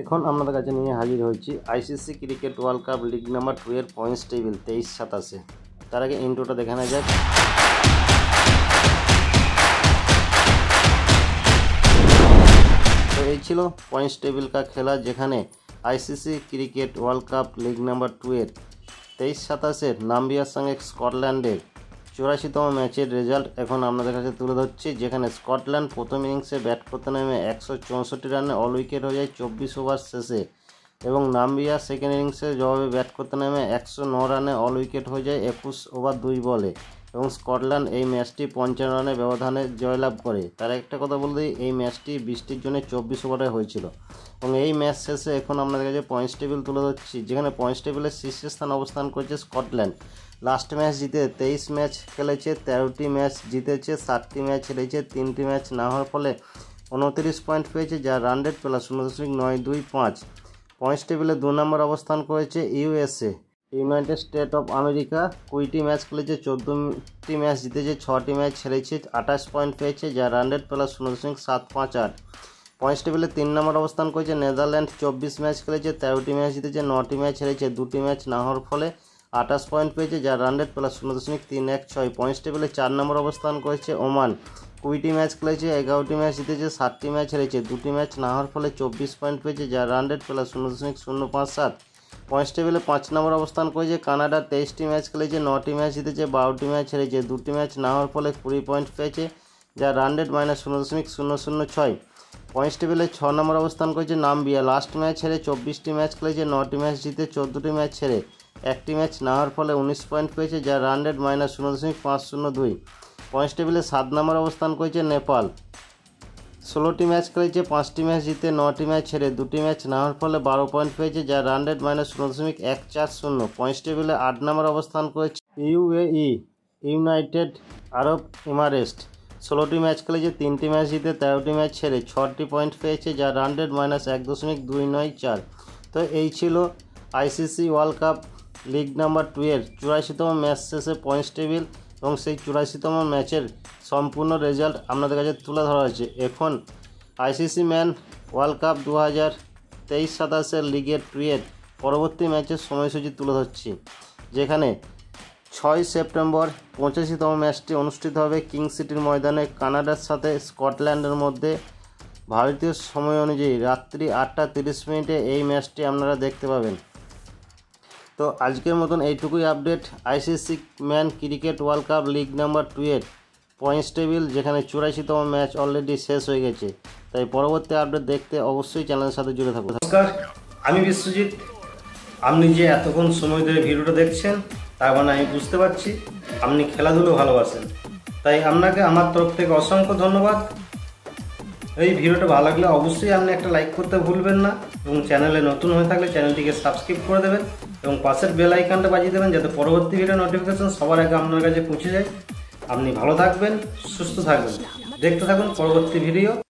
এখন আপনাদের কাছে নিয়ে হাজির হয়েছি ICC cricket world cup league number 2 এর পয়েন্টস টেবিল 23-27। তার আগে ইন্ট্রোটা দেখে নেওয়া যাক। তো এই ছিল পয়েন্টস টেবিল কা খেলা, যেখানে ICC cricket world cup league number 2 এর 23-27 নাম্বিয়ার সঙ্গে স্কটল্যান্ডের 84তম ম্যাচের রেজাল্ট এখন আপনাদের কাছে তুলে ধরছি। যেখানে স্কটল্যান্ড প্রথম ইনিংসে ব্যাট করতে নেমে 164 রানে অল উইকেট হয়ে যায় 24 ওভার শেষে, এবং নাম্বিয়া সেকেন্ড ইনিংসে জবাবে ব্যাট করতে নেমে 109 রানে অল উইকেট হয়ে যায় 21 ওভার 2 বলে, এবং স্কটল্যান্ড এই ম্যাচটি 55 রানের ব্যবধানে জয়লাভ করে। তার একটা কথা বলতে, এই ম্যাচটি বৃষ্টির জন্য 24 ওভারে হয়েছিল। এবং এই ম্যাচ শেষে এখন আপনাদের কাছে পয়েন্টস টেবিল তুলে ধরছি, যেখানে পয়েন্টস টেবিলের শীর্ষস্থান অবস্থান করছে স্কটল্যান্ড। লাস্ট ম্যাচ জিতে 23 ম্যাচ খেলেছে, 13টি ম্যাচ জিতেছে, 7টি ম্যাচ হেরেছে, 3টি ম্যাচ না হওয়ার ফলে 29 পয়েন্ট পেয়েছে, যা রান রেট প্লাস 0.925। পয়েন্টস টেবিলে 2 নম্বর অবস্থান করেছে USA, United State of America. 20টি ম্যাচ খেলেছে, 14টি ম্যাচ জিতেছে, 6টি ম্যাচ হেরেছে, 28 পয়েন্ট পেয়েছে, যা রান রেট প্লাস 0.758। পয়েন্টস টেবিলে 3 নম্বর অবস্থান করেছে নেদারল্যান্ড। 24 ম্যাচ খেলেছে, 13টি ম্যাচ জিতেছে, 9টি ম্যাচ হেরেছে, 2টি ম্যাচ না হওয়ার ফলে 28 পয়েন্ট পেয়েছে, যা রান রেট প্লাস 0.316। পয়েন্টস টেবিলে 4 নম্বর অবস্থান করেছে ওমান। 20টি ম্যাচ খেলেছে, 11টি ম্যাচ জিতেছে, 7টি ম্যাচ হেরেছে, 2টি ম্যাচ না হওয়ার ফলে 24 পয়েন্ট পেয়েছে, যা রান রেট প্লাস 0.057। পয়েন্টস টেবিলে 5 নম্বর অবস্থান করেছে কানাডা। 23টি ম্যাচ খেলেছে, 9টি ম্যাচ জিতেছে, 12টি ম্যাচ হেরেছে, 2টি ম্যাচ না হওয়ার ফলে 20 পয়েন্ট পেয়েছে, যা রান রেট -0.006। পয়েন্টস টেবিলে 6 নম্বর অবস্থান করেছে নাম্বিয়া। লাস্ট ম্যাচ হেরে 24টি ম্যাচ খেলেছে, 9টি ম্যাচ জিতে, 14টি ম্যাচ হেরে, 1টি ম্যাচ না হওয়ার ফলে 19 পয়েন্ট পেয়েছে, যা রান রেট -0.502। পয়েন্টস টেবিলে 7 নম্বর অবস্থান করেছে নেপাল। 16টি ম্যাচ খেলেছে, 5টি ম্যাচ জিতে, 9টি ম্যাচ হেরে, 2টি ম্যাচ না হওয়ার ফলে 12 পয়েন্ট পেয়েছে, যা রান রেট -0.140। পয়েন্টস টেবিলে 8 নম্বর অবস্থান করেছে ইউএই, ইউনাইটেড আরব এমিরেটস। 16টি ম্যাচ খেলেছে, 3টি ম্যাচ জিতে, 13টি ম্যাচ হেরে, 6টি পয়েন্ট পেয়েছে, যা রান রেট -1.294। তো এই ছিল ICC world cup league number 2 এর 84তম ম্যাচ শেষে পয়েন্টস টেবিল, এবং সেই 84তম ম্যাচের সম্পূর্ণ রেজাল্ট আপনাদের কাছে তুলে ধরা হয়েছে। এখন আইসিসি ম্যান ওয়ার্ল্ড কাপ 2023-27 লিগের 2 এর পরবর্তী ম্যাচের সময়সূচি তুলে ধরছি, যেখানে 6 সেপ্টেম্বর 85তম ম্যাচটি অনুষ্ঠিত হবে কিং সিটির ময়দানে কানাডার সাথে স্কটল্যান্ডের মধ্যে। ভারতীয় সময় অনুযায়ী রাত্রি 8:30 এই ম্যাচটি আপনারা দেখতে পাবেন। তো আজকের মতন এইটুকুই update ICC man cricket world cup league number 2 এর পয়েন্টস টেবিল, যেখানে 84তম ম্যাচ অলরেডি শেষ হয়ে গেছে। তাই পরবর্তী আপডেট দেখতে অবশ্যই চ্যানেলের সাথে জুড়ে থাকুন। নমস্কার, আমি বিশ্বজিৎ। আপনি যে এতক্ষণ সময় ধরে ভিডিওটা দেখছেন, তার মানে আমি বুঝতে পারছি আপনি খেলাধুলো ভালোবাসেন। তাই আপনাকে আমার তরফ থেকে অসংখ্য ধন্যবাদ। এই ভিডিওটা ভালো লাগলে অবশ্যই আপনি একটা লাইক করতে ভুলবেন না, এবং চ্যানেলে নতুন হয়ে থাকলে চ্যানেলটিকে সাবস্ক্রাইব করে দেবেন, এবং পাশের বেল আইকনটা বাজিয়ে দেবেন, যাতে পরবর্তী ভিডিও নোটিফিকেশন সবার আগে আপনার কাছে পৌঁছে যায়। আপনি ভালো থাকবেন, সুস্থ থাকবেন, দেখতে থাকুন পরবর্তী ভিডিও।